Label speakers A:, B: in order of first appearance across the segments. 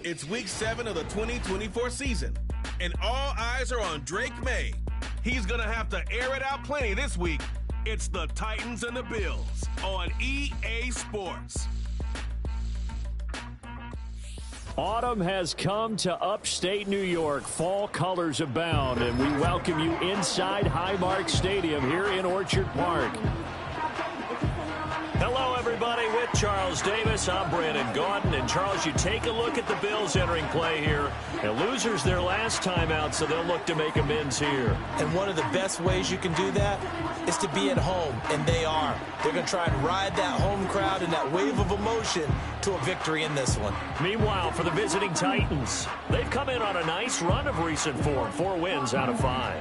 A: It's week 7 of the 2024 season, and all eyes are on Drake May. He's going to have to air it out plenty this week. It's the Titans and the Bills on EA Sports.
B: Autumn has come to upstate New York. Fall colors abound, and we welcome you inside Highmark Stadium here in Orchard Park. Hello, everybody. With Charles Davis, I'm Brandon Gaudin. And, Charles, you take a look at the Bills entering play here. And losers their last time out, so they'll look to make amends here.
C: And one of the best ways you can do that is to be at home, and they are. They're going to try and ride that home crowd and that wave of emotion to a victory in this one.
B: Meanwhile, for the visiting Titans, they've come in on a nice run of recent form, 4 wins out of 5.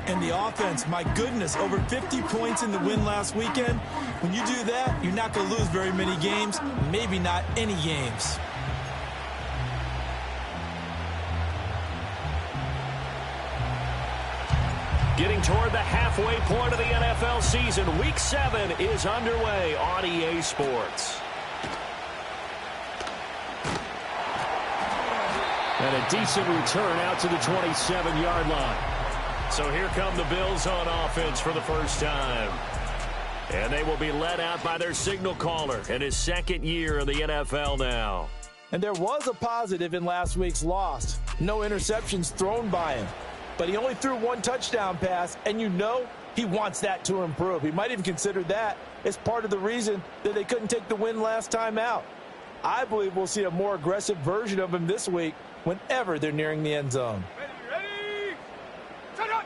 C: And the offense, my goodness, over 50 points in the win last weekend. When you do that, you're not going to lose very many games, maybe not any games.
B: Getting toward the halfway point of the NFL season, Week 7 is underway on EA Sports. And a decent return out to the 27-yard line. So here come the Bills on offense for the first time. And they will be led out by their signal caller in his second year in the NFL now.
C: And there was a positive in last week's loss. No interceptions thrown by him. But he only threw 1 touchdown pass, and you know he wants that to improve. He might even consider that as part of the reason that they couldn't take the win last time out. I believe we'll see a more aggressive version of him this week whenever they're nearing the end zone.
D: Ready? Set up!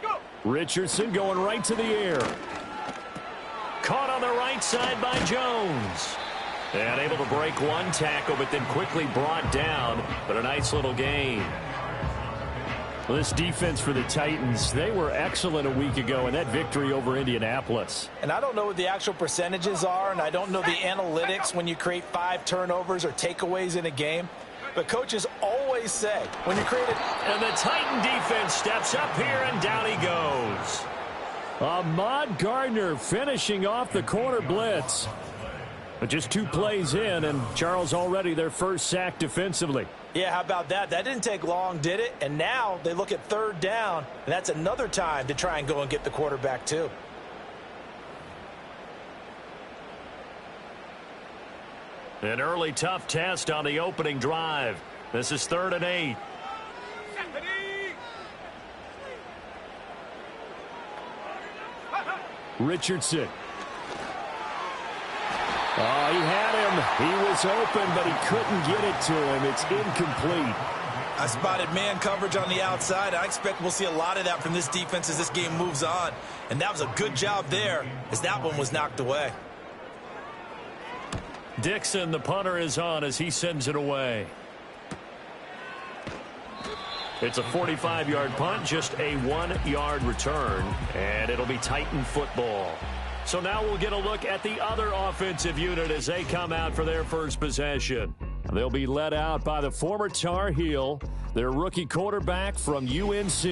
D: Go!
B: Richardson going right to the air. Caught on the right side by Jones. And able to break 1 tackle, but then quickly brought down. But a nice little gain. Well, this defense for the Titans, they were excellent a week ago in that victory over Indianapolis.
C: And I don't know what the actual percentages are, and I don't know the analytics when you create 5 turnovers or takeaways in a game. But coaches always say, when you create it...
B: And the Titan defense steps up here, and down he goes. Ahmad Gardner finishing off the corner blitz. But just 2 plays in, and Charles already their first sack defensively.
C: Yeah, how about that? That didn't take long, did it? And now they look at 3rd down, and that's another time to try and go and get the quarterback too.
B: An early tough test on the opening drive. This is 3rd and 8. Richardson. Oh, he had him. He was open, but he couldn't get it to him. It's incomplete.
C: I spotted man coverage on the outside. I expect we'll see a lot of that from this defense as this game moves on. And that was a good job there as that one was knocked away.
B: Dixon, the punter, is on as he sends it away. It's a 45-yard punt, just a 1-yard return, and it'll be Titan football. So now we'll get a look at the other offensive unit as they come out for their first possession. They'll be led out by the former Tar Heel, their rookie quarterback from UNC.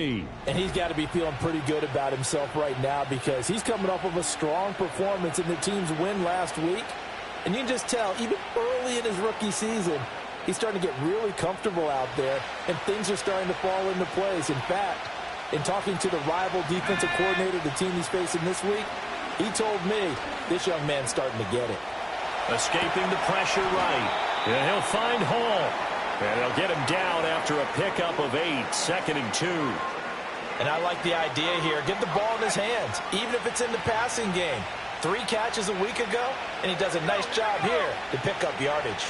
C: And he's got to be feeling pretty good about himself right now because he's coming off of a strong performance in the team's win last week. And you can just tell, even early in his rookie season, he's starting to get really comfortable out there, and things are starting to fall into place. In fact, in talking to the rival defensive coordinator, the team he's facing this week, he told me this young man's starting to get it.
B: Escaping the pressure right. And he'll find Hall. And he'll get him down after a pickup of 8, 2nd and 2.
C: And I like the idea here. Get the ball in his hands, even if it's in the passing game. 3 catches a week ago, and he does a nice job here to pick up yardage.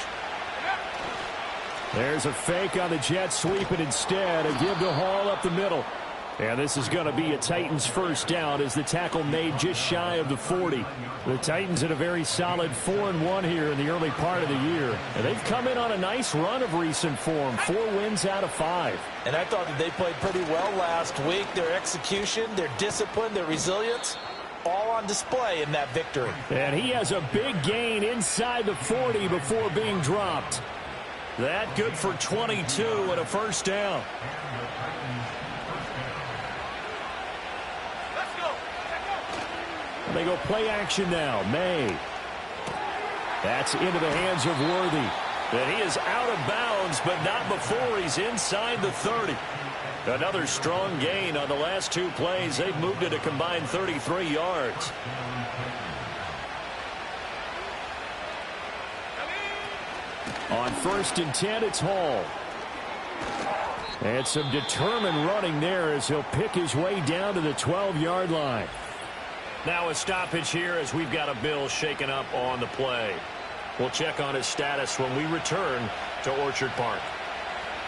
B: There's a fake on the jet sweep, and instead a give to Hall up the middle. And this is going to be a Titans first down as the tackle made just shy of the 40. The Titans had a very solid 4-1 here in the early part of the year. And they've come in on a nice run of recent form, 4 wins out of 5.
C: And I thought that they played pretty well last week. Their execution, their discipline, their resilience, all on display in that victory.
B: And he has a big gain inside the 40 before being dropped. That good for 22 and a first down. They go play action now. May. That's into the hands of Worthy. And he is out of bounds, but not before he's inside the 30. Another strong gain on the last two plays. They've moved it a combined 33 yards. On 1st and 10, it's Hall. And some determined running there as he'll pick his way down to the 12-yard line. Now a stoppage here as we've got a Bill shaken up on the play. We'll check on his status when we return to Orchard Park.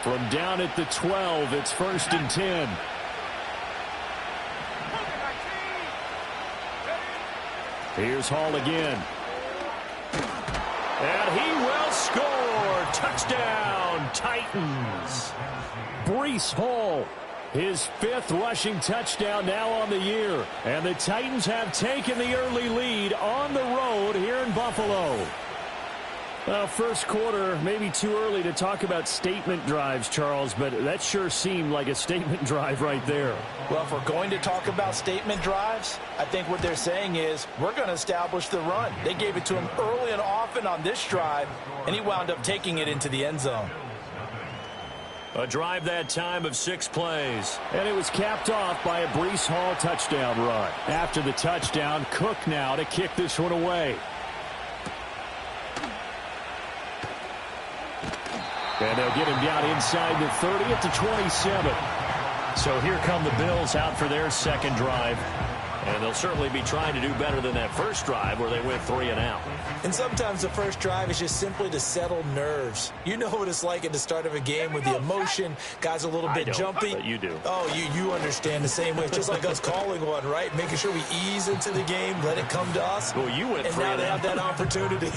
B: From down at the 12, it's 1st and 10. Here's Hall again. And he will score. Touchdown, Titans. Breece Hall, his 5th rushing touchdown now on the year. And the Titans have taken the early lead on the road here in Buffalo. Well, first quarter, maybe too early to talk about statement drives, Charles, but that sure seemed like a statement drive right there.
C: Well, if we're going to talk about statement drives, I think what they're saying is we're going to establish the run. They gave it to him early and often on this drive, and he wound up taking it into the end zone.
B: A drive that time of 6 plays. And it was capped off by a Breece Hall touchdown run. After the touchdown, Cook now to kick this one away. And they'll get him down inside the 30 at the 27. So here come the Bills out for their second drive. And they'll certainly be trying to do better than that first drive where they went 3 and out.
C: And sometimes the first drive is just simply to settle nerves. You know what it's like at the start of a game with the emotion. Guys a little bit jumpy.
B: But you do.
C: Oh, you understand the same way. It's just like us calling one, right? Making sure we ease into the game, let it come to us.
B: Well, you went 3 and out.
C: And now they have that opportunity.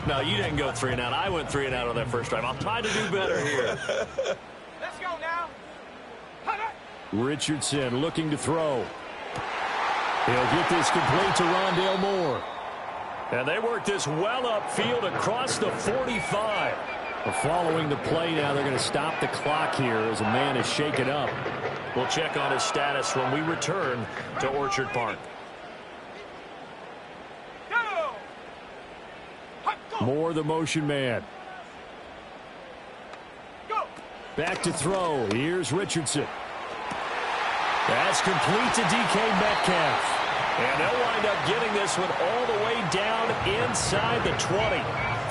B: No, you didn't go 3 and out. I went 3 and out on that first drive. I'll try to do better here.
D: Let's go now.
B: Richardson looking to throw. He'll get this complete to Rondale Moore. And they work this well upfield across the 45. Following the play now, they're going to stop the clock here as a man is shaken up. We'll check on his status when we return to Orchard Park. Moore, the motion man. Back to throw. Here's Richardson. That's complete to DK Metcalf. And they'll wind up getting this one all the way down inside the 20.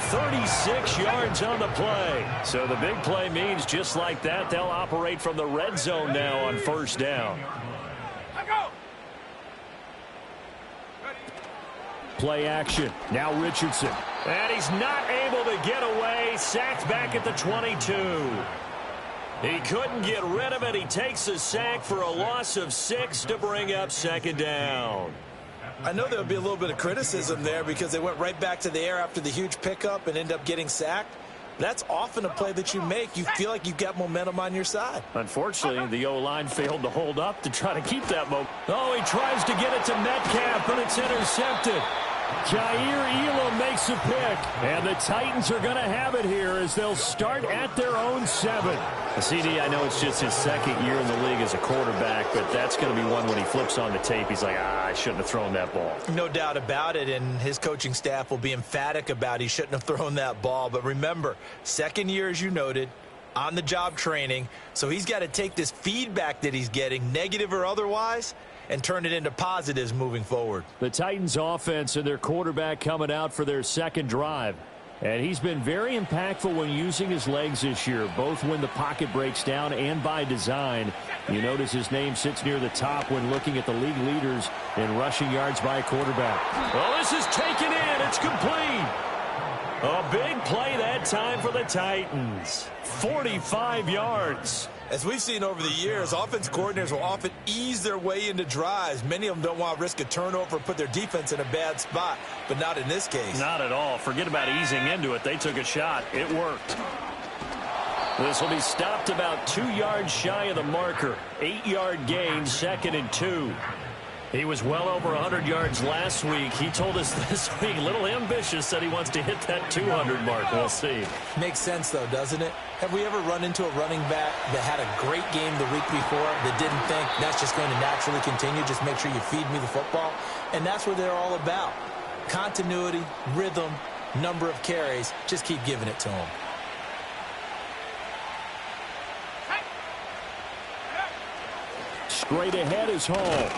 B: 36 yards on the play. So the big play means just like that, they'll operate from the red zone now on 1st down. Play action. Now Richardson. And he's not able to get away. Sacked back at the 22. He couldn't get rid of it. He takes a sack for a loss of 6 to bring up 2nd down.
C: I know there would be a little bit of criticism there because they went right back to the air after the huge pickup and end up getting sacked. That's often a play that you make. You feel like you've got momentum on your side.
B: Unfortunately, the O-line failed to hold up to try to keep that momentum. Oh, he tries to get it to Metcalf, but it's intercepted. Jair Elam makes a pick, and the Titans are going to have it here as they'll start at their own 7. CD, I know it's just his 2nd year in the league as a quarterback, but that's going to be one when he flips on the tape. He's like, I shouldn't have thrown that ball.
C: No doubt about it, and his coaching staff will be emphatic about he shouldn't have thrown that ball. But remember, 2nd year, as you noted, on-the-job training, so he's got to take this feedback that he's getting, negative or otherwise, and turn it into positives moving forward.
B: The Titans offense and their quarterback coming out for their 2nd drive. And he's been very impactful when using his legs this year, both when the pocket breaks down and by design. You notice his name sits near the top when looking at the league leaders in rushing yards by a quarterback. Well, this is taken in. It's complete. A big play that time for the Titans. 45 yards.
C: As we've seen over the years, offense coordinators will often ease their way into drives. Many of them don't want to risk a turnover and put their defense in a bad spot, but not in this case.
B: Not at all. Forget about easing into it. They took a shot. It worked. This will be stopped about 2 yards shy of the marker. 8-yard gain, 2nd and 2. He was well over 100 yards last week. He told us this week, a little ambitious, said he wants to hit that 200 mark. We'll see.
C: Makes sense, though, doesn't it? Have we ever run into a running back that had a great game the week before that didn't think that's just going to naturally continue, just make sure you feed me the football? And that's what they're all about. Continuity, rhythm, number of carries. Just keep giving it to him.
B: Straight ahead is Hall.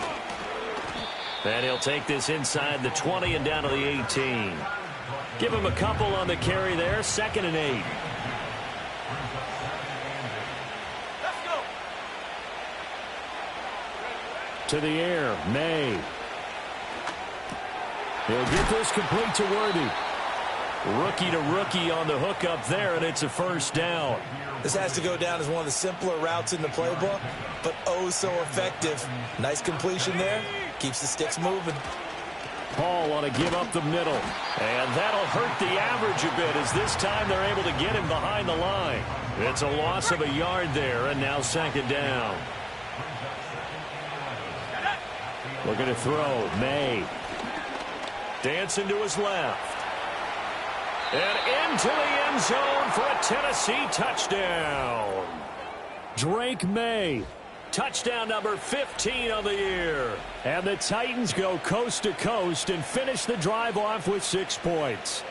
B: And he'll take this inside the 20 and down to the 18. Give him a couple on the carry there. 2nd and 8.
D: Let's go.
B: To the air, May. He'll get this complete to Worthy. Rookie to rookie on the hook up there, and it's a first down.
C: This has to go down as one of the simpler routes in the playbook, but oh so effective. Nice completion there. Keeps the sticks moving.
B: Hall want to give up the middle. And that'll hurt the average a bit as this time they're able to get him behind the line. It's a loss of a yard there, and now 2nd down. Looking to throw, May. Dancing to his left. And into the end zone for a Tennessee touchdown. Drake May. Touchdown number 15 on the year. And the Titans go coast to coast and finish the drive off with 6 points.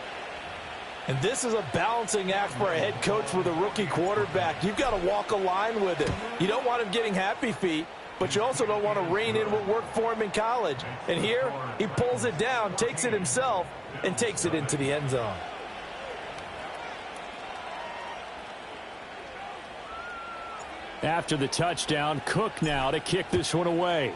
C: And this is a balancing act for a head coach with a rookie quarterback. You've got to walk a line with it. You don't want him getting happy feet, but you also don't want to rein in what worked for him in college. And here, he pulls it down, takes it himself, and takes it into the end zone.
B: After the touchdown, Cook now to kick this one away.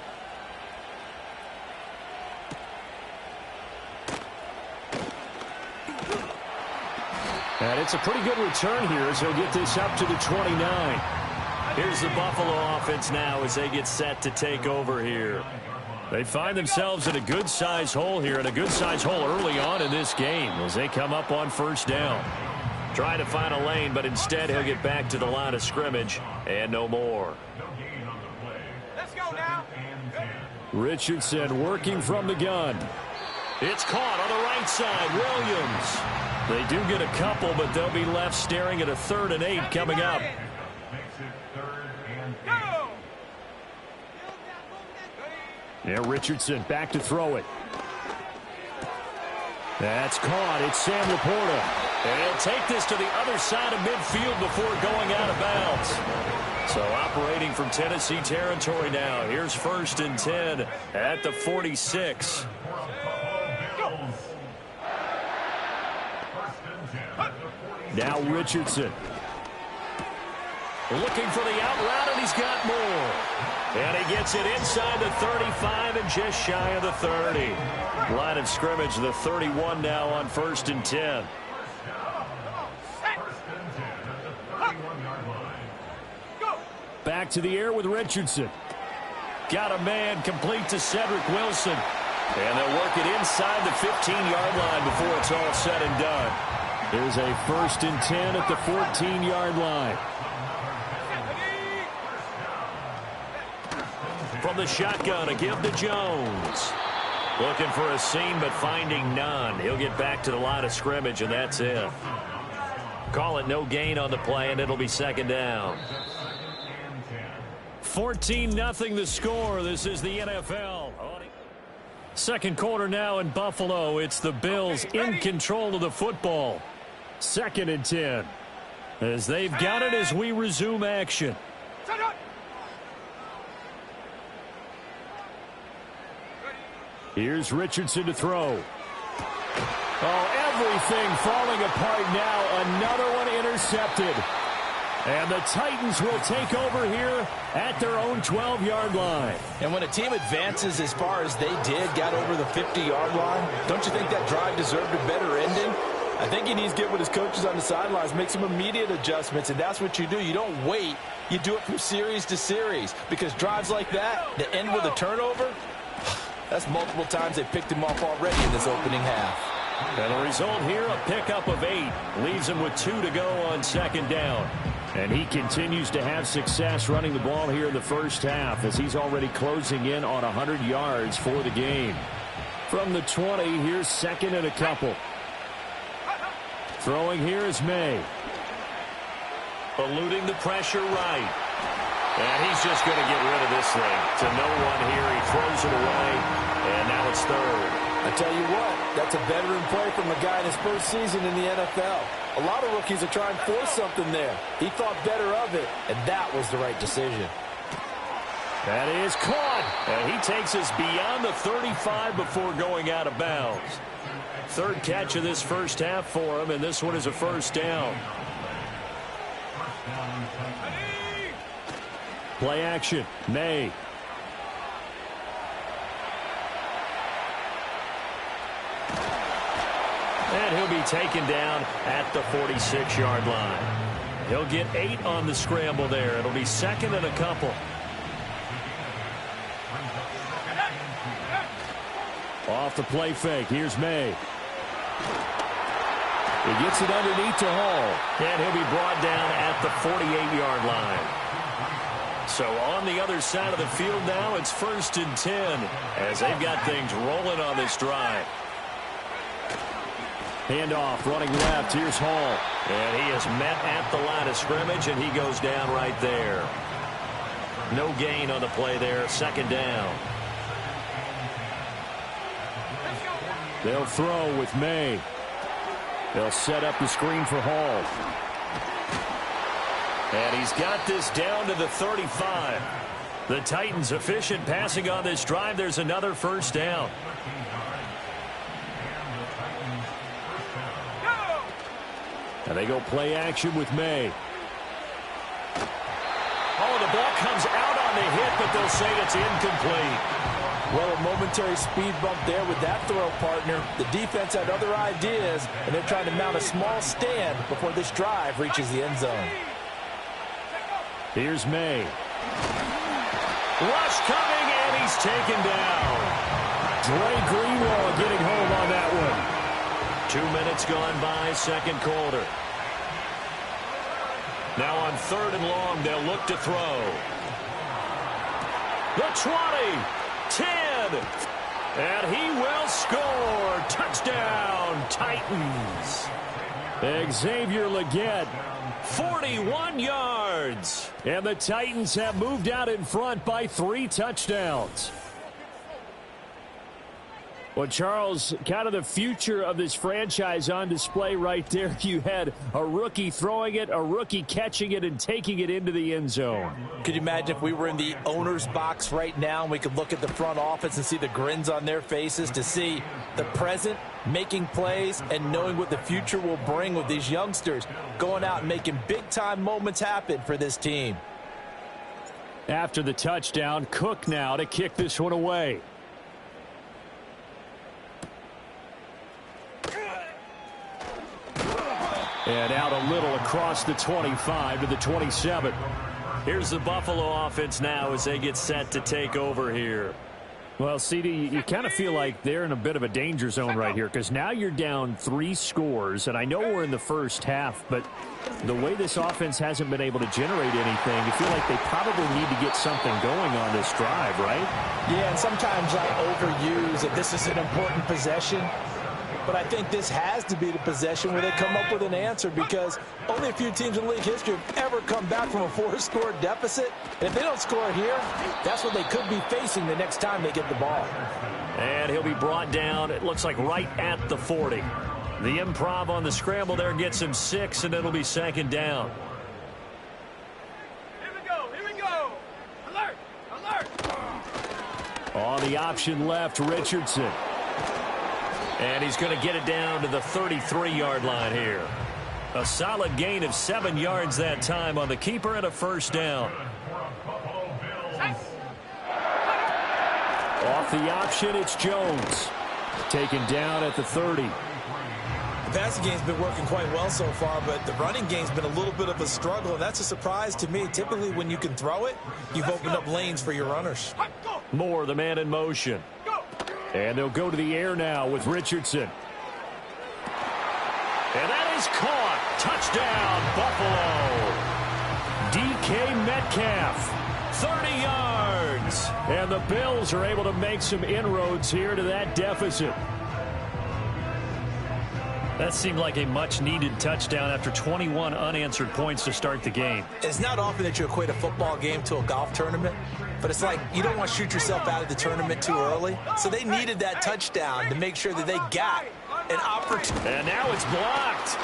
B: And it's a pretty good return here as he'll get this up to the 29. Here's the Buffalo offense now as they get set to take over here. They find themselves in a good-sized hole here, and a good-sized hole early on in this game as they come up on first down. Trying to find a lane, but instead he'll get back to the line of scrimmage and no more.
D: Let's go now.
B: Richardson working from the gun. It's caught on the right side. Williams. They do get a couple, but they'll be left staring at a 3rd and 8 coming up.
D: Go.
B: Yeah, Richardson back to throw it. That's caught. It's Sam Laporta. And he'll take this to the other side of midfield before going out of bounds. So operating from Tennessee territory now. Here's 1st and 10 at the 46. Now Richardson. Looking for the out route, and he's got more. And he gets it inside the 35 and just shy of the 30. Line of scrimmage, the 31 now on 1st and 10. Back to the air with Richardson. Got a man complete to Cedric Wilson. And they'll work it inside the 15-yard line before it's all said and done. There's a 1st and 10 at the 14-yard line. From the shotgun, a give to Jones. Looking for a seam, but finding none. He'll get back to the line of scrimmage, and that's it. Call it no gain on the play, and it'll be 2nd down. 14-0 the score. This is the NFL. Second quarter now in Buffalo. It's the Bills in control of the football. 2nd and 10. As they've got it as we resume action. Here's Richardson to throw. Oh, everything falling apart now. Another one intercepted. And the Titans will take over here at their own 12-yard line.
C: And when a team advances as far as they did, got over the 50-yard line, don't you think that drive deserved a better ending? I think he needs to get with his coaches on the sidelines, make some immediate adjustments, and that's what you do. You don't wait. You do it from series to series, because drives like that end with a turnover, that's multiple times they picked him off already in this opening half.
B: And the result here, a pickup of 8. Leaves him with 2 to go on 2nd down. And he continues to have success running the ball here in the first half as he's already closing in on 100 yards for the game. From the 20, here's 2nd and a couple. Throwing here is May. Eluding the pressure right. And he's just going to get rid of this thing. To no one here. He throws it away. And now it's 3rd.
C: I tell you what, that's a veteran play from a guy in his first season in the NFL. A lot of rookies are trying to force something there. He thought better of it, and that was the right decision.
B: That is caught, and he takes us beyond the 35 before going out of bounds. Third catch of this first half for him, and this one is a first down. Play action, May. And he'll be taken down at the 46-yard line. He'll get 8 on the scramble there. It'll be second and a couple. Off the play fake. Here's May. He gets it underneath to Hall. And he'll be brought down at the 48-yard line. So on the other side of the field now, it's 1st and 10 as they've got things rolling on this drive. Handoff, running left. Here's Hall. And he is met at the line of scrimmage, and he goes down right there. No gain on the play there. Second down. They'll throw with May. They'll set up the screen for Hall. And he's got this down to the 35. The Titans efficient passing on this drive. There's another first down. And they go play action with May. Oh, the ball comes out on the hit, but they'll say it's incomplete.
C: Well, a momentary speed bump there with that throw, partner. The defense had other ideas, and they're trying to mount a small stand before this drive reaches the end zone.
B: Here's May. Rush coming, and he's taken down. Dre Greenlaw getting home on that one. 2 minutes gone by, second quarter. Now on 3rd and long, they'll look to throw. The 20, 10, and he will score. Touchdown, Titans. Xavier Legette, 41 yards. And the Titans have moved out in front by 3 touchdowns. Well, Charles, kind of the future of this franchise on display right there. You had a rookie throwing it, a rookie catching it, and taking it into the end zone.
C: Could you imagine if we were in the owner's box right now and we could look at the front office and see the grins on their faces, to see the present making plays and knowing what the future will bring with these youngsters going out and making big-time moments happen for this team.
B: After the touchdown, Cook now to kick this one away. And out a little across the 25 to the 27. Here's the Buffalo offense now as they get set to take over here. Well, CD, you kind of feel like they're in a bit of a danger zone right here, because now you're down 3 scores, and I know we're in the first half, but the way this offense hasn't been able to generate anything, you feel like they probably need to get something going on this drive, right?
C: Yeah, and sometimes I overuse that this is an important possession. But I think this has to be the possession where they come up with an answer, because only a few teams in league history have ever come back from a 4-score deficit. And if they don't score here, that's what they could be facing the next time they get the ball.
B: And he'll be brought down, it looks like right at the 40. The improv on the scramble there gets him 6, and it'll be second down.
D: Here we go, here we go. Alert, alert.
B: On the option left, Richardson. And he's going to get it down to the 33-yard line here. A solid gain of 7 yards that time on the keeper and a first down. Off the option, it's Jones. Taken down at the 30.
C: The passing game's been working quite well so far, but the running game's been a little bit of a struggle, and that's a surprise to me. Typically, when you can throw it, you've opened up lanes for your runners.
B: Moore, the man in motion. And they'll go to the air now with Richardson. And that is caught. Touchdown, Buffalo. DK Metcalf, 30 yards. And the Bills are able to make some inroads here to that deficit. That seemed like a much-needed touchdown after 21 unanswered points to start the game.
C: It's not often that you equate a football game to a golf tournament. but it's like you don't want to shoot yourself out of the tournament too early. So they needed that touchdown to make sure that they got an opportunity.
B: And now it's blocked.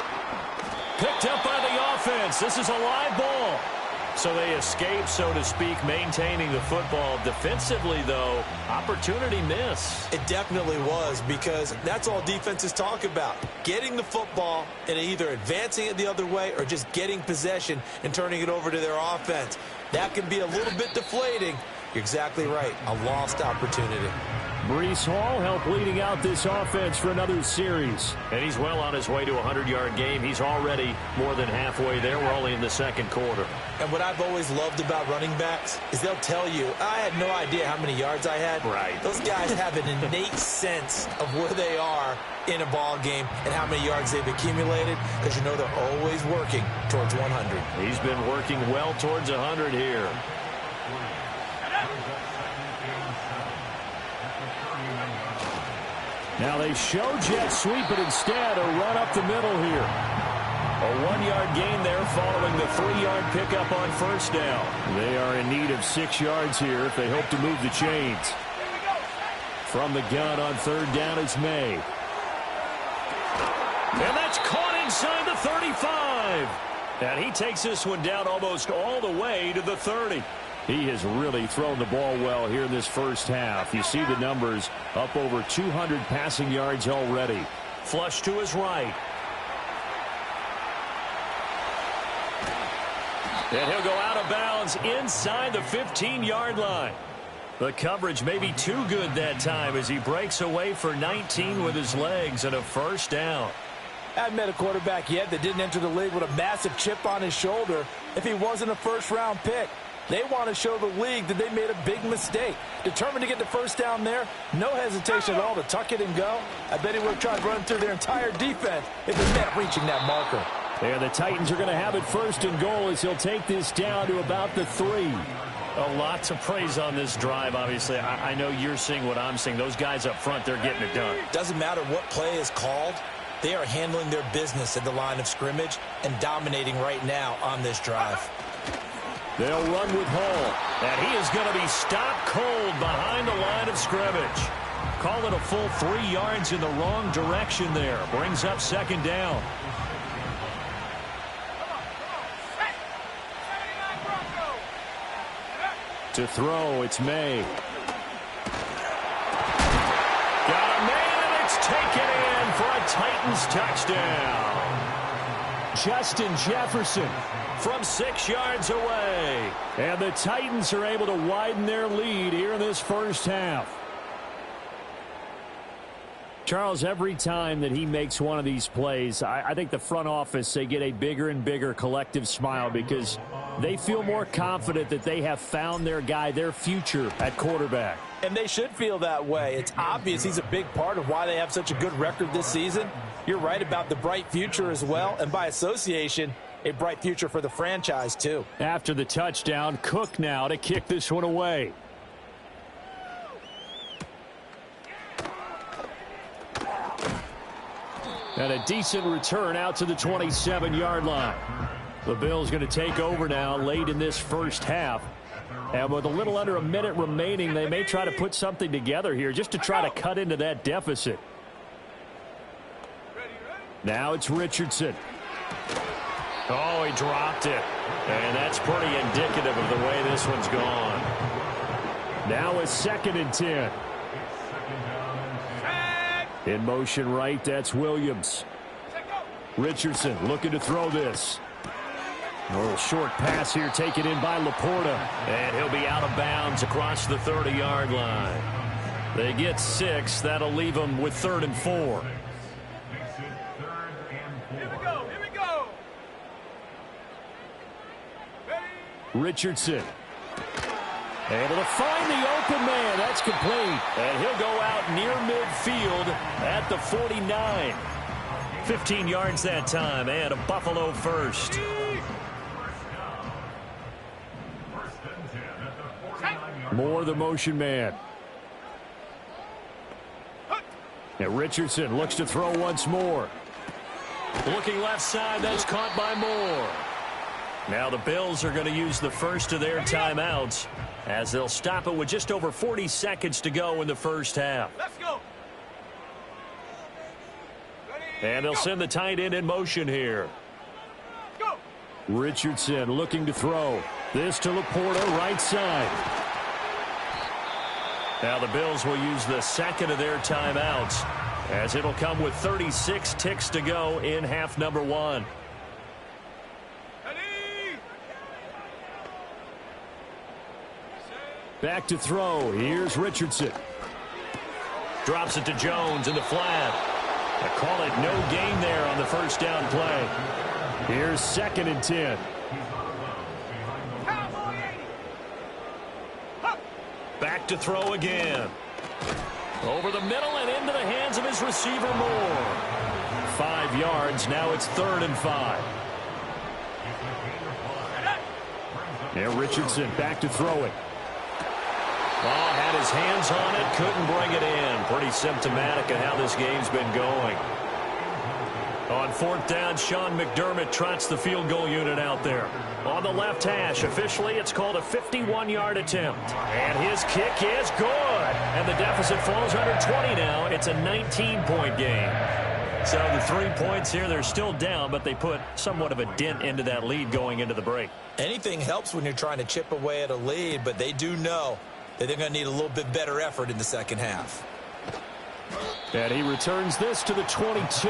B: Picked up by the offense. This is a live ball. So they escape, so to speak, maintaining the football. Defensively, though, opportunity miss.
C: It definitely was, because that's all defenses talk about. Getting the football and either advancing it the other way or just getting possession and turning it over to their offense. That can be a little bit deflating. You're exactly right. A lost opportunity.
B: Breece Hall helped leading out this offense for another series. And he's well on his way to a 100-yard game. He's already more than halfway there. We're only in the second quarter.
C: And what I've always loved about running backs is they'll tell you, I had no idea how many yards I had.
B: Right.
C: Those guys have an innate sense of where they are in a ball game and how many yards they've accumulated, because you know they're always working towards 100.
B: He's been working well towards 100 here. Now they show jet sweep, but instead a run up the middle here. A 1-yard gain there following the 3-yard pickup on first down. They are in need of 6 yards here if they hope to move the chains. From the gun on third down, it's May. And that's caught inside the 35. And he takes this one down almost all the way to the 30. He has really thrown the ball well here in this first half. You see the numbers, up over 200 passing yards already. Flush to his right. And he'll go out of bounds inside the 15-yard line. The coverage may be too good that time as he breaks away for 19 with his legs and a first down.
C: I haven't met a quarterback yet that didn't enter the league with a massive chip on his shoulder if he wasn't a first-round pick. They want to show the league that they made a big mistake. Determined to get the first down there. No hesitation at all to tuck it and go. I bet he would have tried running through their entire defense if it meant reaching that marker.
B: And the Titans are going to have it first and goal as he'll take this down to about the 3. A lot to praise on this drive, obviously. I know you're seeing what I'm seeing. Those guys up front, they're getting it done.
C: Doesn't matter what play is called. They are handling their business at the line of scrimmage and dominating right now on this drive.
B: They'll run with Hall, and he is going to be stopped cold behind the line of scrimmage. Call it a full 3 yards in the wrong direction there. Brings up second down. To throw, it's May. Got a man, and it's taken in for a Titans touchdown. Justin Jefferson from 6 yards away. And the Titans are able to widen their lead here in this first half. Charles, every time that he makes one of these plays, I think the front office, they get a bigger and bigger collective smile because they feel more confident that they have found their guy, their future at quarterback.
C: And they should feel that way. It's obvious he's a big part of why they have such a good record this season. You're right about the bright future as well, and by association, a bright future for the franchise too.
B: After the touchdown, Cook now to kick this one away. And a decent return out to the 27-yard line. The Bills going to take over now late in this first half. And with a little under a minute remaining, they may try to put something together here just to try to cut into that deficit. Now it's Richardson. Oh, he dropped it. And that's pretty indicative of the way this one's gone. Now a 2nd and 10. In motion right, that's Williams. Richardson looking to throw this. A little short pass here taken in by Laporta. And he'll be out of bounds across the 30-yard line. They get 6. That'll leave them with 3rd and 4. Richardson. Able to find the open man. That's complete. And he'll go out near midfield at the 49. 15 yards that time and a Buffalo first. Moore the motion man. And Richardson looks to throw once more. Looking left side. That's caught by Moore. Now the Bills are going to use the first of their timeouts as they'll stop it with just over 40 seconds to go in the first half.
D: Let's go.
B: And they'll send the tight end in motion here.
D: Go.
B: Richardson looking to throw. This to Laporta, right side. Now the Bills will use the second of their timeouts as it'll come with 36 ticks to go in half number 1. Back to throw. Here's Richardson. Drops it to Jones in the flat. I call it no gain there on the first down play. Here's 2nd and 10. Back to throw again. Over the middle and into the hands of his receiver Moore. 5 yards. Now it's 3rd and 5. Now Richardson back to throw it. Oh, had his hands on it, couldn't bring it in. Pretty symptomatic of how this game's been going. On 4th down, Sean McDermott trots the field goal unit out there. On the left hash, officially it's called a 51-yard attempt. And his kick is good. And the deficit falls under 20 now. It's a 19-point game. So the 3 points here, they're still down, but they put somewhat of a dent into that lead going into the break.
C: Anything helps when you're trying to chip away at a lead, but they do know that they're going to need a little bit better effort in the second half.
B: And he returns this to the 22.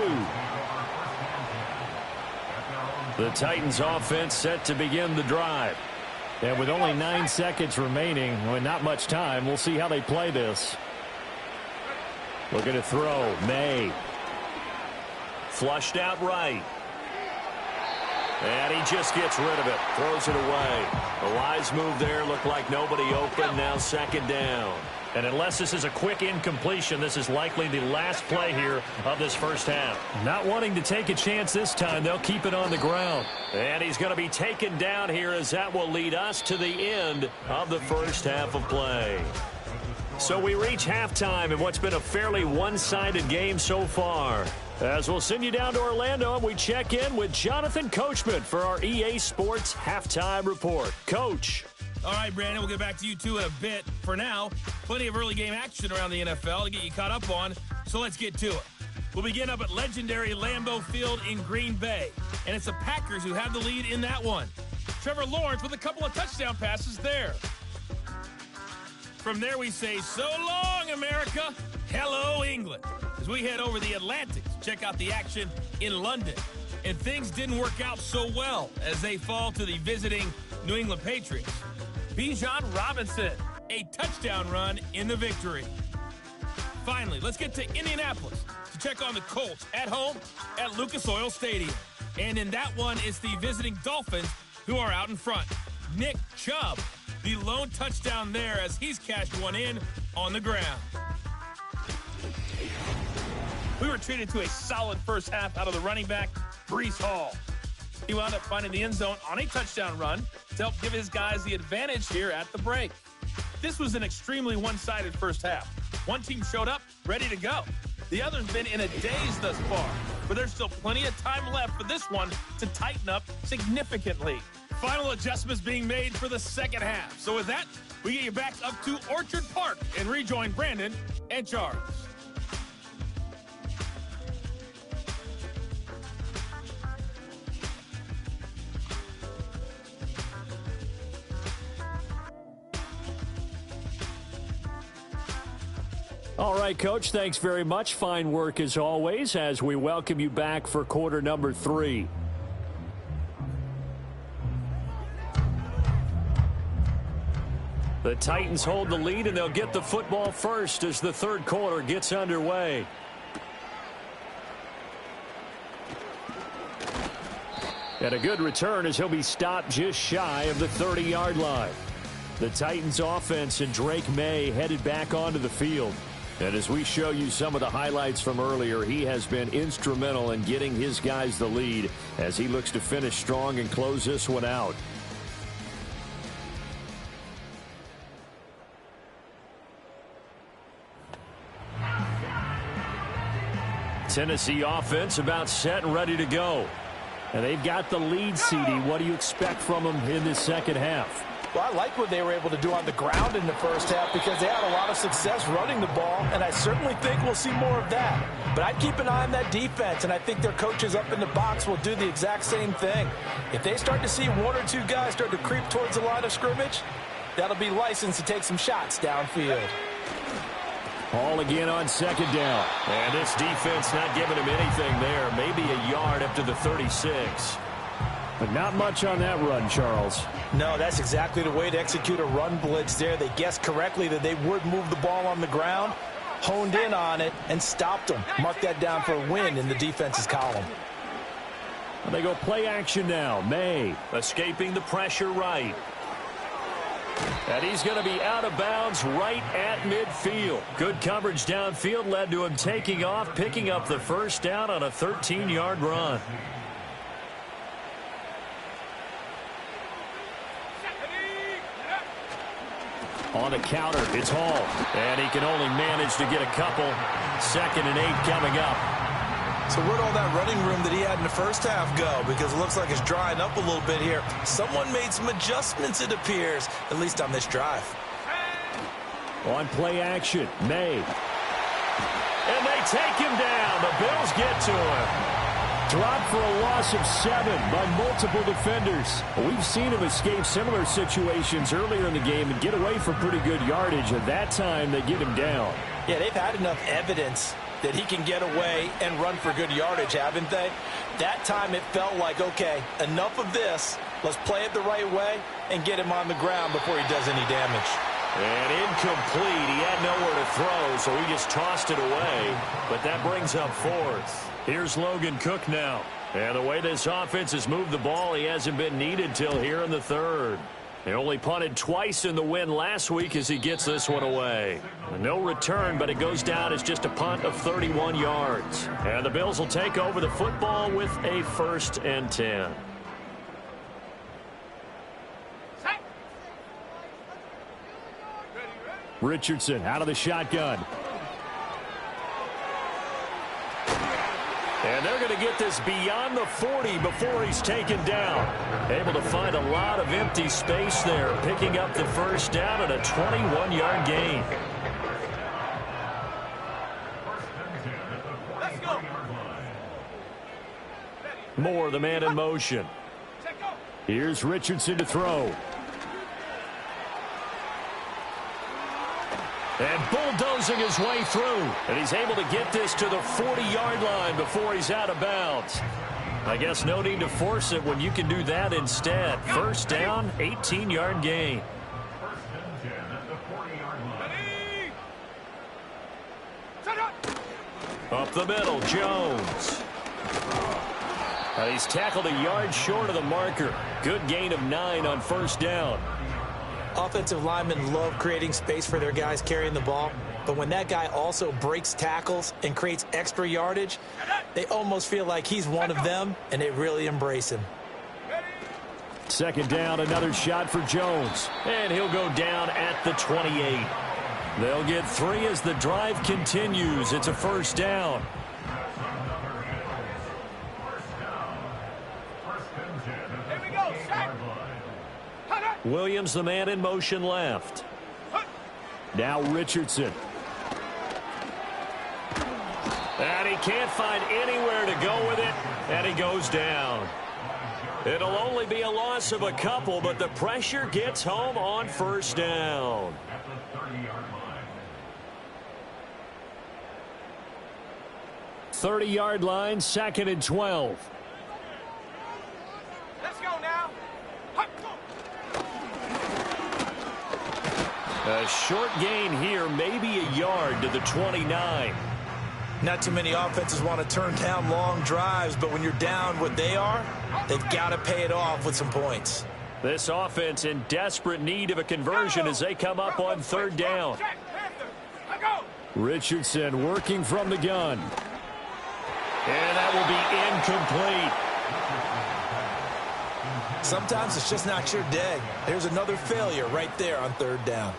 B: The Titans offense set to begin the drive. And with only 9 seconds remaining, well, not much time, we'll see how they play this. Looking to throw. May. Flushed out right. And he just gets rid of it. Throws it away. A wise move there. Looked like nobody open. Now 2nd down. And unless this is a quick incompletion, this is likely the last play here of this first half. Not wanting to take a chance this time, they'll keep it on the ground. And he's going to be taken down here as that will lead us to the end of the first half of play. So we reach halftime in what's been a fairly one-sided game so far. As we'll send you down to Orlando, and we check in with Jonathan Coachman for our EA Sports Halftime Report. Coach.
A: All right, Brandon, we'll get back to you two in a bit. For now, plenty of early game action around the NFL to get you caught up on, so let's get to it. We'll begin up at legendary Lambeau Field in Green Bay, and it's the Packers who have the lead in that one. Trevor Lawrence with a couple of touchdown passes there. From there, we say, so long, America. Hello, England. As we head over the Atlantic to check out the action in London. And things didn't work out so well as they fall to the visiting New England Patriots. Bijan Robinson, a touchdown run in the victory. Finally, let's get to Indianapolis to check on the Colts at home at Lucas Oil Stadium. And in that one, it's the visiting Dolphins who are out in front. Nick Chubb, the lone touchdown there as he's cashed one in on the ground. We were treated to a solid first half out of the running back, Breece Hall. He wound up finding the end zone on a touchdown run to help give his guys the advantage here at the break. This was an extremely one-sided first half. One team showed up ready to go. The other's been in a daze thus far, but there's still plenty of time left for this one to tighten up significantly. Final adjustments being made for the second half. So with that, we get you back up to Orchard Park and rejoin Brandon and Charles.
B: All right, Coach, thanks very much. Fine work as always as we welcome you back for quarter number 3. The Titans hold the lead, and they'll get the football first as the third quarter gets underway. And a good return as he'll be stopped just shy of the 30-yard line. The Titans offense and Drake May headed back onto the field. And as we show you some of the highlights from earlier, he has been instrumental in getting his guys the lead as he looks to finish strong and close this one out. Tennessee offense about set and ready to go. And they've got the lead, CD. What do you expect from them in this second half?
C: Well, I like what they were able to do on the ground in the first half because they had a lot of success running the ball, and I certainly think we'll see more of that. But I'd keep an eye on that defense, and I think their coaches up in the box will do the exact same thing. If they start to see one or two guys start to creep towards the line of scrimmage, that'll be licensed to take some shots downfield.
B: Ball again on second down. And this defense not giving him anything there. Maybe a yard up to the 36. But not much on that run, Charles.
C: No, that's exactly the way to execute a run blitz there. They guessed correctly that they would move the ball on the ground, honed in on it, and stopped them. Mark that down for a win in the defense's column.
B: And they go play action now. May escaping the pressure right. And he's going to be out of bounds right at midfield. Good coverage downfield led to him taking off, picking up the first down on a 13-yard run. On the counter, it's Hall. And he can only manage to get a couple. 2nd and 8 coming up.
C: So where'd all that running room that he had in the first half go? Because it looks like it's drying up a little bit here. Someone made some adjustments, it appears, at least on this drive.
B: On play action, May. And they take him down. The Bills get to him. Dropped for a loss of 7 by multiple defenders. We've seen him escape similar situations earlier in the game and get away for pretty good yardage. At that time, they get him down.
C: Yeah, they've had enough evidence that he can get away and run for good yardage, haven't they? That time it felt like, okay, enough of this. Let's play it the right way and get him on the ground before he does any damage.
B: And incomplete. He had nowhere to throw, so he just tossed it away. But that brings up 4th. Here's Logan Cook now. And the way this offense has moved the ball, he hasn't been needed till here in the 3rd. He only punted twice in the win last week as he gets this one away. No return, but it goes down as just a punt of 31 yards. And the Bills will take over the football with a 1st and 10. Richardson out of the shotgun. And they're going to get this beyond the 40 before he's taken down. Able to find a lot of empty space there, picking up the first down at a 21-yard gain. Moore, the man in motion. Here's Richardson to throw. And bulldozing his way through. And he's able to get this to the 40-yard line before he's out of bounds. I guess no need to force it when you can do that instead. First down, 18-yard gain. Up the middle, Jones. He's tackled a yard short of the marker. Good gain of 9 on first down.
C: Offensive linemen love creating space for their guys carrying the ball, but when that guy also breaks tackles and creates extra yardage, they almost feel like he's one of them, and they really embrace him.
B: 2nd down, another shot for Jones, and he'll go down at the 28. They'll get 3 as the drive continues. It's a first down. Williams, the man in motion left. Now Richardson. And he can't find anywhere to go with it, and he goes down. It'll only be a loss of a couple, but the pressure gets home on first down. Thirty-yard line, 2nd and 12.
D: Let's go now.
B: A short gain here, maybe a yard to the 29.
C: Not too many offenses want to turn down long drives, but when you're down what they are, they've got to pay it off with some points.
B: This offense in desperate need of a conversion as they come up on 3rd down. Richardson working from the gun. And that will be incomplete.
C: Sometimes it's just not your day. There's another failure right there on 3rd down.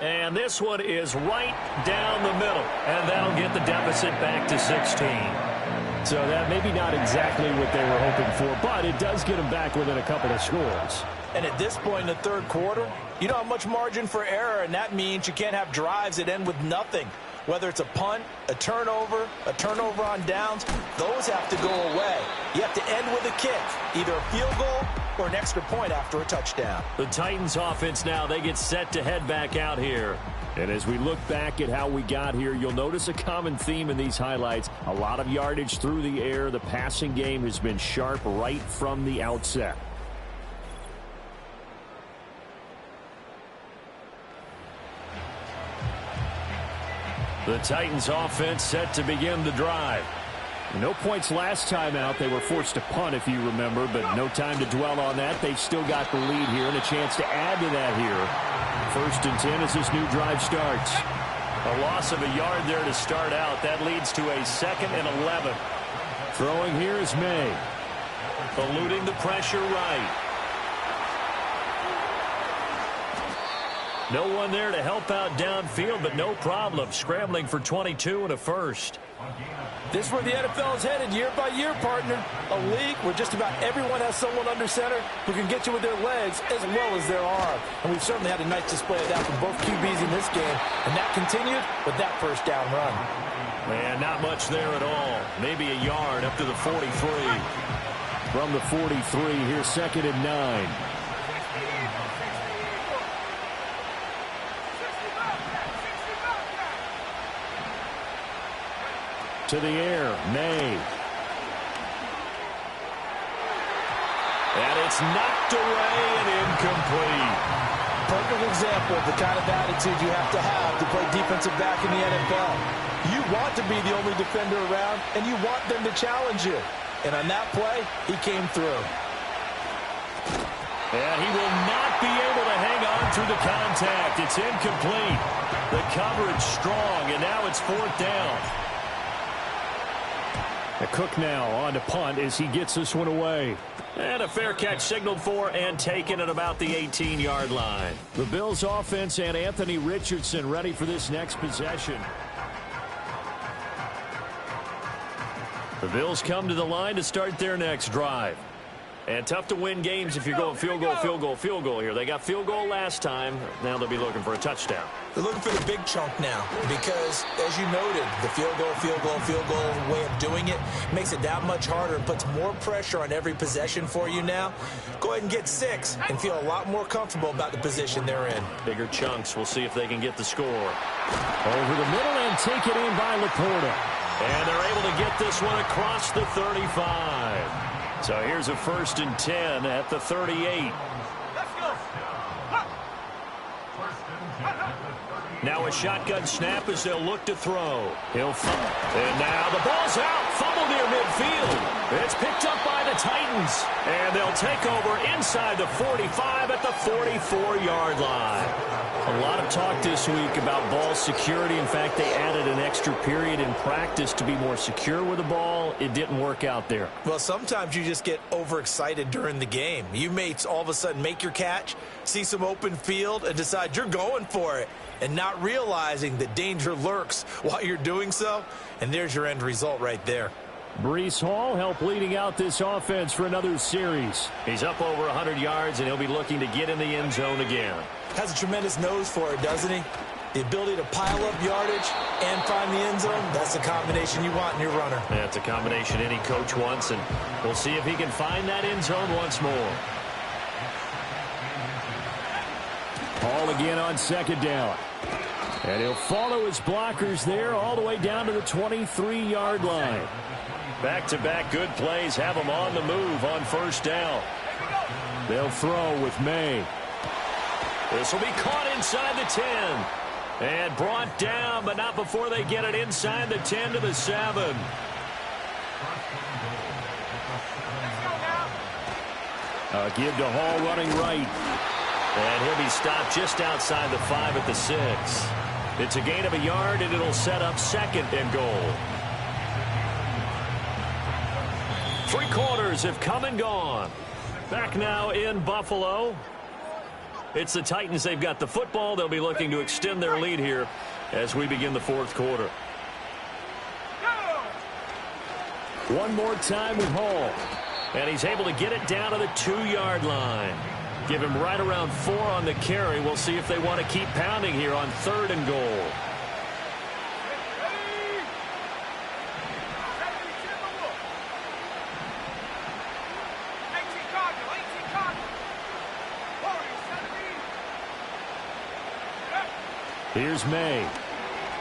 B: And this one is right down the middle. And that'll get the deficit back to 16.
E: So that maybe not exactly what they were hoping for, but it does get them back within a couple of scores.
C: And at this point in the third quarter, you don't have much margin for error, and that means you can't have drives that end with nothing. Whether it's a punt, a turnover on downs, those have to go away. You have to end with a kick, either a field goal or an extra point after a touchdown.
B: The Titans offense now, they get set to head back out here.
E: And as we look back at how we got here, you'll notice a common theme in these highlights. A lot of yardage through the air. The passing game has been sharp right from the outset.
B: The Titans offense set to begin the drive.
E: No points last time out. They were forced to punt, if you remember, but no time to dwell on that. They've still got the lead here and a chance to add to that here. 1st and 10 as this new drive starts.
B: A loss of a yard there to start out. That leads to a 2nd and 11.
E: Throwing here is May.
B: Eluding the pressure right. No one there to help out downfield, but no problem. Scrambling for 22 and a first.
C: This is where the NFL is headed year by year, partner. A league where just about everyone has someone under center who can get you with their legs as well as their arm. And we've certainly had a nice display of that from both QBs in this game. And that continued with that first down run.
B: Man, not much there at all. Maybe a yard up to the 43.
E: From the 43, here's 2nd and 9. To the air, May.
B: And it's knocked away and incomplete.
C: Perfect example of the kind of attitude you have to play defensive back in the NFL. You want to be the only defender around, and you want them to challenge you. And on that play, he came through.
B: And he will not be able to hang on through the contact. It's incomplete. The coverage strong, and now it's 4th down.
E: Cook now on to punt as he gets this one away.
B: And a fair catch signaled for and taken at about the 18-yard line.
E: The Bills offense and Anthony Richardson ready for this next possession.
B: The Bills come to the line to start their next drive. And tough to win games if you're going field goal here. They got field goal last time. Now they'll be looking for a touchdown.
C: They're looking for the big chunk now because, as you noted, the field goal way of doing it makes it that much harder and puts more pressure on every possession for you now. Go ahead and get 6 and feel a lot more comfortable about the position they're in.
B: Bigger chunks. We'll see if they can get the score.
E: Over the middle and take it in by Laporta.
B: And they're able to get this one across the 35. So here's a 1st and 10 at the 38.
D: Let's go.
B: Now a shotgun snap as they'll look to throw. He'll fumble. And now the ball's out. Fumble near midfield. It's picked up by the Titans. And they'll take over inside the 45 at the 44-yard line. A lot of talk this week about ball security. In fact, they added an extra period in practice to be more secure with the ball. It didn't work out there.
C: Well, sometimes you just get overexcited during the game. You may all of a sudden make your catch, see some open field, and decide you're going for it, and not realizing that danger lurks while you're doing so. And there's your end result right there.
E: Breece Hall helped leading out this offense for another series.
B: He's up over 100 yards, and he'll be looking to get in the end zone again.
C: Has a tremendous nose for it, doesn't he? The ability to pile up yardage and find the end zone, that's the combination you want in your runner.
B: That's a combination any coach wants, and we'll see if he can find that end zone once more.
E: Hall again on 2nd down. And he'll follow his blockers there all the way down to the 23-yard line.
B: Back-to-back good plays have them on the move on 1st down.
E: They'll throw with May.
B: This will be caught inside the 10. And brought down, but not before they get it inside the 10 to the 7.
E: Give to Hall running right.
B: And he'll be stopped just outside the 5 at the 6. It's a gain of a yard, and it'll set up 2nd and goal. 3 quarters have come and gone. Back now in Buffalo. It's the Titans. They've got the football. They'll be looking to extend their lead here as we begin the fourth quarter.
E: One more time with Hall.
B: And he's able to get it down to the 2-yard line. Give him right around 4 on the carry. We'll see if they want to keep pounding here on 3rd and goal.
E: Here's May.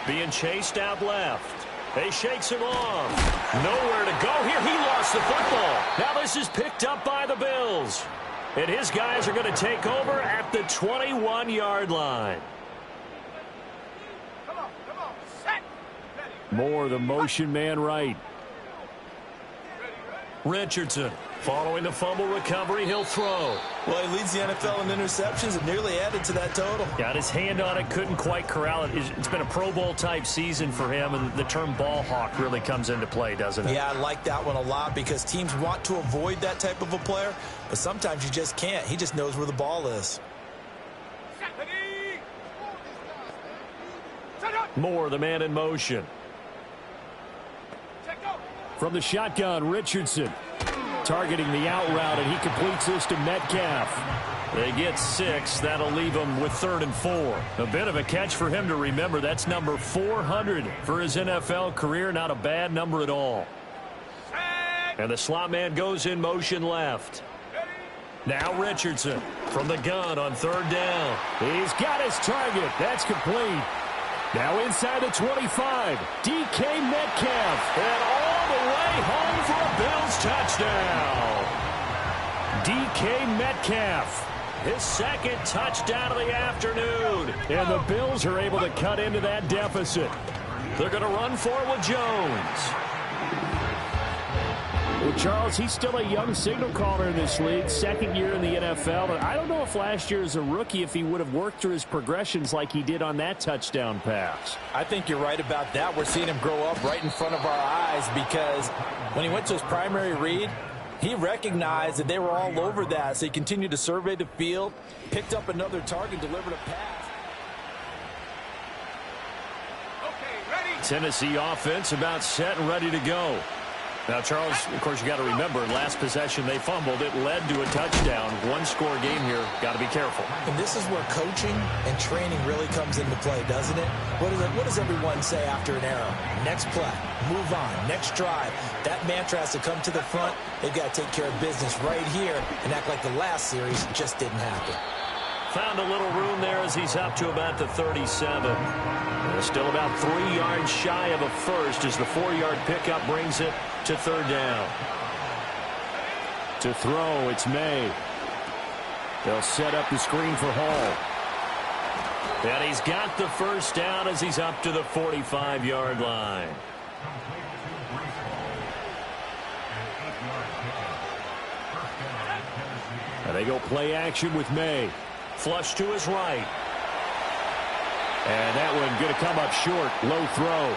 B: Being chased out left. He shakes him off. Nowhere to go here. He lost the football. Now this is picked up by the Bills. And his guys are going to take over at the 21-yard line.
D: Come on, set.
E: Moore, the motion man right.
B: Richardson following the fumble recovery. He'll throw.
C: Well, he leads the NFL in interceptions and nearly added to that total.
B: Got his hand on it, couldn't quite corral it. It's been a Pro Bowl type season for him, and the term ball hawk really comes into play, doesn't it?
C: Yeah, I like that one a lot because teams want to avoid that type of a player, but sometimes you just can't. He just knows where the ball is.
B: Moore, the man in motion.
E: From the shotgun, Richardson targeting the out route, and he completes this to Metcalf.
B: They get 6. That'll leave him with 3rd and 4. A bit of a catch for him to remember. That's number 400 for his NFL career. Not a bad number at all. And the slot man goes in motion left. Now Richardson from the gun on 3rd down.
E: He's got his target. That's complete. Now inside the 25, DK Metcalf.
B: And all the way home for a Bills touchdown.
E: DK Metcalf.
B: His 2nd touchdown of the afternoon.
E: And the Bills are able to cut into that deficit.
B: They're going to run for it with Jones.
E: Well, Charles, he's still a young signal caller in this league, 2nd year in the NFL. But I don't know if last year as a rookie, if he would have worked through his progressions like he did on that touchdown pass.
C: I think you're right about that. We're seeing him grow up right in front of our eyes because when he went to his primary read, he recognized that they were all over that. So he continued to survey the field, picked up another target, delivered a pass.
D: Okay, ready.
B: Tennessee offense about set and ready to go. Now, Charles, of course, you got to remember, last possession they fumbled. It led to a touchdown. 1-score game here. Got to be careful.
C: And this is where coaching and training really comes into play, doesn't it? What does everyone say after an error? Next play, move on, next drive. That mantra has to come to the front. They've got to take care of business right here and act like the last series just didn't happen.
B: Found a little room there as he's up to about the 37. Still about 3 yards shy of a first as the 4-yard pickup brings it to 3rd down.
E: To throw, it's May. They'll set up the screen for Hall.
B: And he's got the first down as he's up to the 45-yard line.
E: And they go play action with May.
B: Flush to his right.
E: And that one going to come up short. Low throw.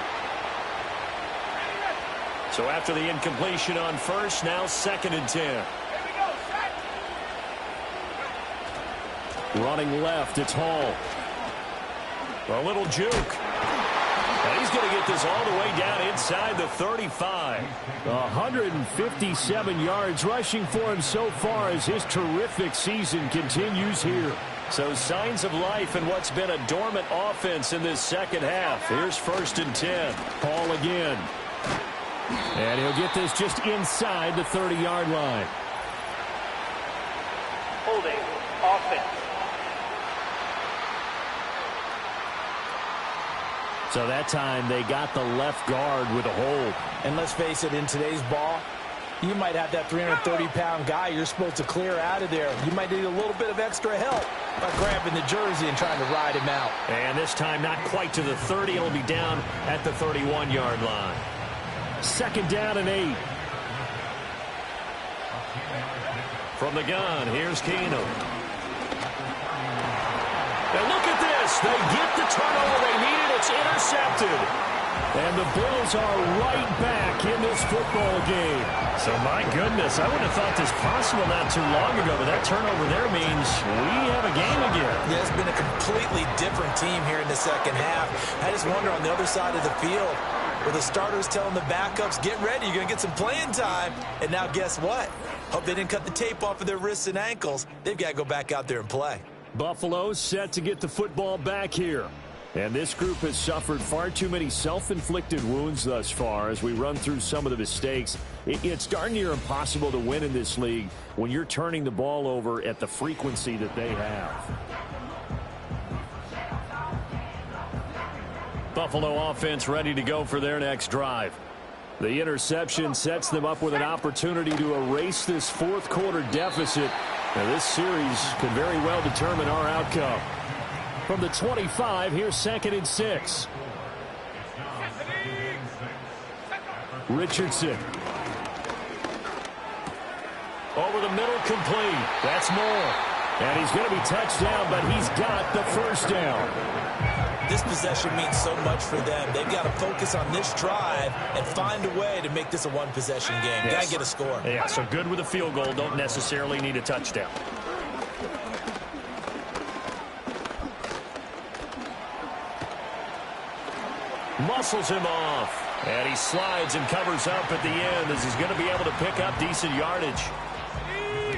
B: So after the incompletion on first, now 2nd and 10.
E: Running left, it's Hall.
B: A little juke. And he's going to get this all the way down inside the 35.
E: 157 yards rushing for him so far as his terrific season continues here.
B: So signs of life in what's been a dormant offense in this 2nd half. Here's 1st and 10.
E: Hall again. And he'll get this just inside the 30-yard line.
D: Holding offense.
E: So that time they got the left guard with a hold.
C: And let's face it, in today's ball, you might have that 330-pound guy you're supposed to clear out of there. You might need a little bit of extra help by grabbing the jersey and trying to ride him out.
B: And this time not quite to the 30. It'll be down at the 31-yard line.
E: 2nd down and 8.
B: From the gun, here's Keenum. And look at this. They get the turnover they needed. It's intercepted.
E: And the Bills are right back in this football game.
B: So, my goodness, I wouldn't have thought this possible not too long ago, but that turnover there means we have a game again.
C: Yeah, it's been a completely different team here in the second half. I just wonder on the other side of the field, where the starters telling the backups, get ready, you're going to get some playing time. And now guess what? Hope they didn't cut the tape off of their wrists and ankles. They've got to go back out there and play.
E: Buffalo set to get the football back here. And this group has suffered far too many self-inflicted wounds thus far as we run through some of the mistakes. It's darn near impossible to win in this league when you're turning the ball over at the frequency that they have. Buffalo offense ready to go for their next drive. The interception sets them up with an opportunity to erase this fourth quarter deficit. Now, this series could very well determine our outcome. From the 25, here's 2nd and 6. Richardson. Over the middle, complete. That's Moore. And he's going to be touched down, but he's got the first down.
C: This possession means so much for them. They've got to focus on this drive and find a way to make this a one-possession game.
B: Yes.
C: Got to get a score.
B: Yeah, so good with a field goal. Don't necessarily need a touchdown. Muscles him off. And he slides and covers up at the end as he's going to be able to pick up decent yardage.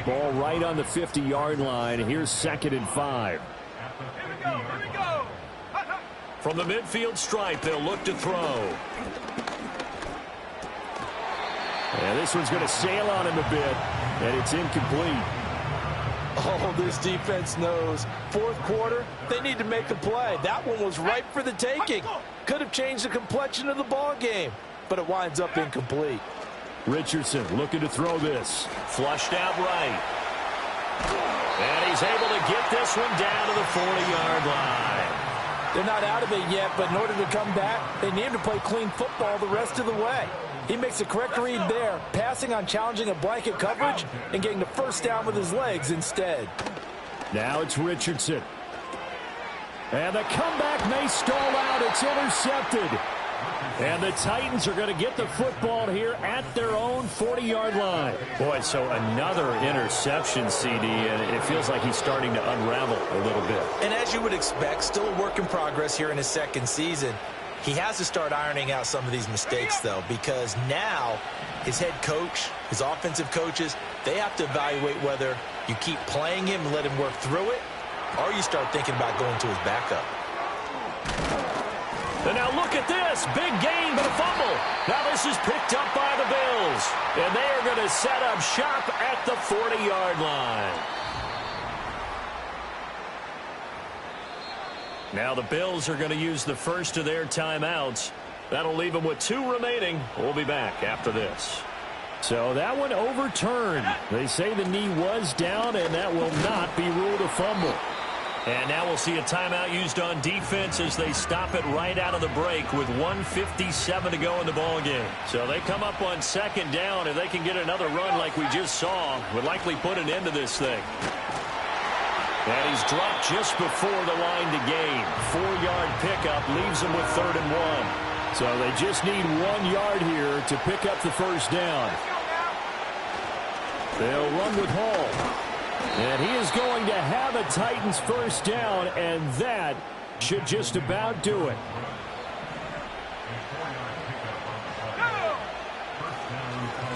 E: Ball right on the 50-yard line. Here's 2nd and 5.
D: Here we go.
B: From the midfield stripe, they'll look to throw.
E: And this one's going to sail on him a bit, and it's incomplete.
C: Oh, this defense knows. Fourth quarter, they need to make a play. That one was ripe for the taking. Could have changed the complexion of the ball game, but it winds up incomplete.
E: Richardson looking to throw this.
B: Flushed out right. And he's able to get this one down to the 40-yard line.
C: They're not out of it yet, but in order to come back, they need to play clean football the rest of the way. He makes a correct read there, passing on challenging a blanket coverage and getting the first down with his legs instead.
E: Now it's Richardson. And the comeback may stall out. It's intercepted. And the Titans are going to get the football here at their own 40-yard line.
B: Boy, so another interception, CD, and it feels like he's starting to unravel a little bit.
C: And as you would expect, still a work in progress here in his second season. He has to start ironing out some of these mistakes, though, because now his head coach, his offensive coaches, they have to evaluate whether you keep playing him and let him work through it, or you start thinking about going to his backup.
B: And now look at this. Big gain, but a fumble. Now this is picked up by the Bills. And they are going to set up shop at the 40-yard line. Now the Bills are going to use the first of their timeouts. That'll leave them with 2 remaining. We'll be back after this.
E: So that one overturned. They say the knee was down, and that will not be ruled a fumble.
B: And now we'll see a timeout used on defense as they stop it right out of the break with 1:57 to go in the ball game. So they come up on 2nd down. If they can get another run like we just saw, would likely put an end to this thing. And he's dropped just before the line to gain. 4-yard pickup leaves them with 3rd and 1.
E: So they just need 1 yard here to pick up the first down. They'll run with Hall. And he is going to have a Titans first down, and that should just about do it.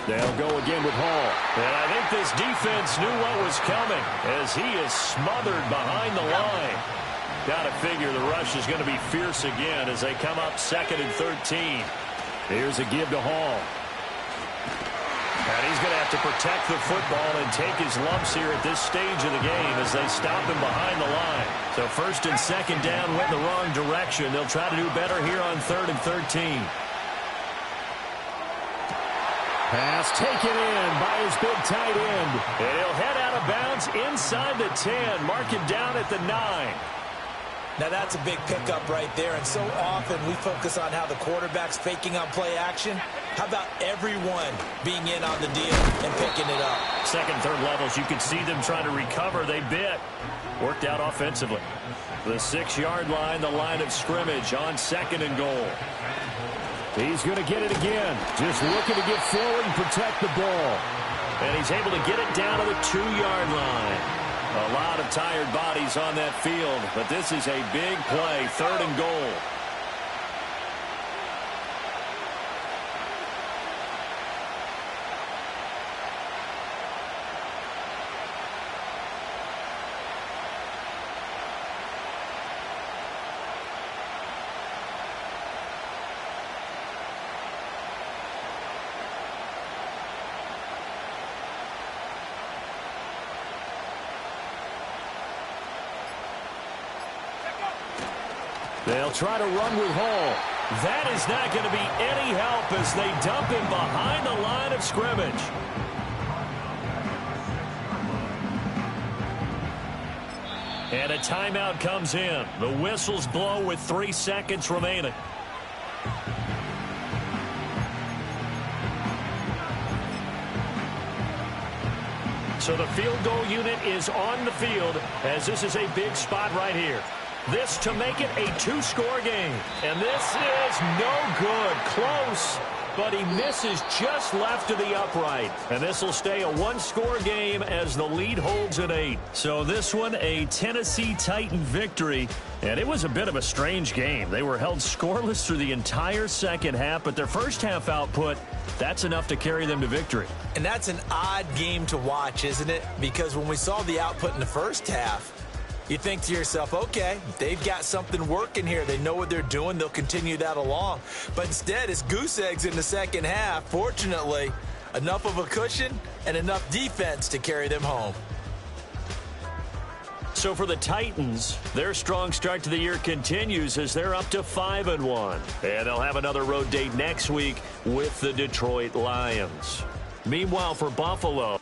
E: They'll go again with Hall.
B: And I think this defense knew what was coming as he is smothered behind the line. Got to figure the rush is going to be fierce again as they come up 2nd and 13.
E: Here's a give to Hall.
B: And he's going to have to protect the football and take his lumps here at this stage of the game as they stop him behind the line. So 1st and 2nd down went the wrong direction. They'll try to do better here on 3rd and 13.
E: Pass taken in by his big tight end.
B: And he'll head out of bounds inside the 10. Mark him down at the 9.
C: Now that's a big pickup right there, and so often we focus on how the quarterback's faking on play action. How about everyone being in on the deal and picking it up?
B: Second, third levels, you can see them trying to recover. They bit. Worked out offensively. The 6-yard line, the line of scrimmage on 2nd and goal.
E: He's going to get it again. Just looking to get forward and protect the ball.
B: And he's able to get it down to the 2-yard line. A lot of tired bodies on that field, but this is a big play, 3rd and goal.
E: They'll try to run with Hall.
B: That is not going to be any help as they dump him behind the line of scrimmage. And a timeout comes in. The whistles blow with 3 seconds remaining. So the field goal unit is on the field as this is a big spot right here. This to make it a 2-score game. And this is no good. Close, but he misses just left of the upright. And this will stay a 1-score game as the lead holds at 8. So this one, a Tennessee Titan victory. And it was a bit of a strange game. They were held scoreless through the entire second half, but their first half output, that's enough to carry them to victory.
C: And that's an odd game to watch, isn't it? Because when we saw the output in the first half, you think to yourself, okay, they've got something working here. They know what they're doing. They'll continue that along. But instead, it's goose eggs in the second half. Fortunately, enough of a cushion and enough defense to carry them home.
B: So for the Titans, their strong start to the year continues as they're up to 5-1. And they'll have another road date next week with the Detroit Lions. Meanwhile, for Buffalo,